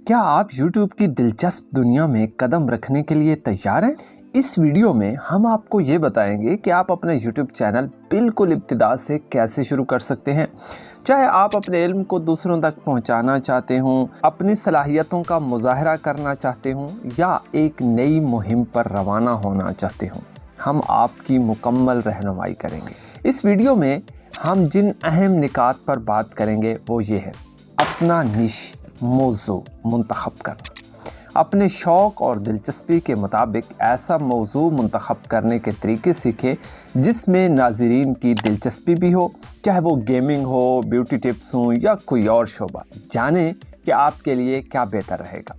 क्या आप YouTube की दिलचस्प दुनिया में कदम रखने के लिए तैयार हैं? इस वीडियो में हम आपको ये बताएंगे कि आप अपने YouTube चैनल बिल्कुल इब्तिदा से कैसे शुरू कर सकते हैं। चाहे आप अपने इल्म को दूसरों तक पहुंचाना चाहते हों, अपनी सलाहियतों का मुजाहरा करना चाहते हों या एक नई मुहिम पर रवाना होना चाहते हों, हम आपकी मुकम्मल रहनुमाई करेंगे। इस वीडियो में हम जिन अहम निकात पर बात करेंगे वो ये है: अपना निश मौजू मुंतखब करना, अपने शौक़ और दिलचस्पी के मुताबिक ऐसा मौजू मुंतखब करने के तरीके सीखें जिसमें नाज़रीन की दिलचस्पी भी हो, चाहे वो गेमिंग हो, ब्यूटी टिप्स हों या कोई और शोबा। जानें कि आपके लिए क्या बेहतर रहेगा।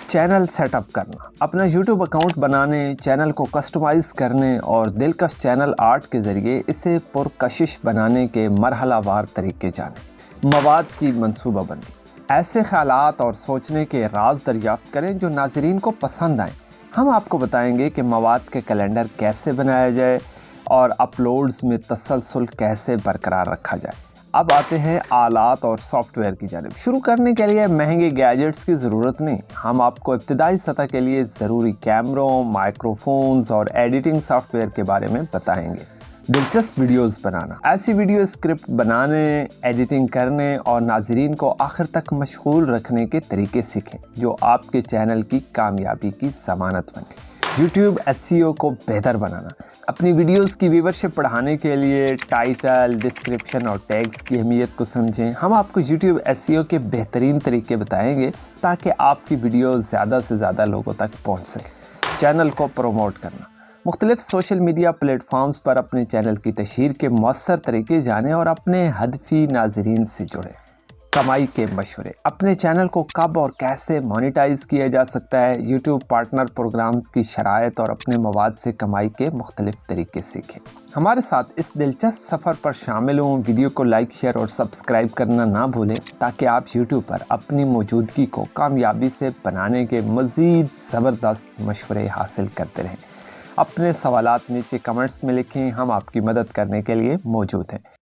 चैनल सेटअप करना, अपना YouTube अकाउंट बनाने, चैनल को कस्टमाइज़ करने और दिलकश चैनल आर्ट के ज़रिए इसे पुरकशिश बनाने के मरहलावार तरीके जानें। मवाद की मंसूबाबंदी, ऐसे ख़यालात और सोचने के राज दरियाफ़्त करें जो नाज़रीन को पसंद आएँ। हम आपको बताएंगे कि मवाद के कैलेंडर कैसे बनाया जाए और अपलोड्स में तसलसल कैसे बरकरार रखा जाए। अब आते हैं आलात और सॉफ्टवेयर की जानिब। शुरू करने के लिए महंगे गैजेट्स की ज़रूरत नहीं, हम आपको इब्तिदाई सतह के लिए ज़रूरी कैमरों, माइक्रोफोन्स और एडिटिंग सॉफ्टवेयर के बारे में बताएंगे। दिलचस्प वीडियोस बनाना, ऐसी वीडियो स्क्रिप्ट बनाने, एडिटिंग करने और नाज़रीन को आखिर तक मशगूल रखने के तरीके सीखें जो आपके चैनल की कामयाबी की ज़मानत बने। YouTube SEO को बेहतर बनाना, अपनी वीडियोस की व्यूवरशिप बढ़ाने के लिए टाइटल, डिस्क्रिप्शन और टैग्स की अहमियत को समझें। हम आपको YouTube SEO के बेहतरीन तरीके बताएंगे ताकि आपकी वीडियो ज़्यादा से ज़्यादा लोगों तक पहुँच सके। चैनल को प्रमोट करना, मुख्तलिफ सोशल मीडिया प्लेटफॉर्म्स पर अपने चैनल की तशहीर के मौसर तरीके जानें और अपने हदफी नाज़रीन से जुड़ें। कमाई के मशवरे, अपने चैनल को कब और कैसे मोनेटाइज किया जा सकता है, YouTube पार्टनर प्रोग्राम्स की शराइत और अपने मवाद से कमाई के मुख्तलिफ तरीके सीखें। हमारे साथ इस दिलचस्प सफ़र पर शामिल हों। वीडियो को लाइक, शेयर और सब्सक्राइब करना ना भूलें ताकि आप YouTube पर अपनी मौजूदगी को कामयाबी से बनाने के मज़ीद ज़बरदस्त मशवरे हासिल करते रहें। अपने सवालात नीचे कमेंट्स में लिखें, हम आपकी मदद करने के लिए मौजूद हैं।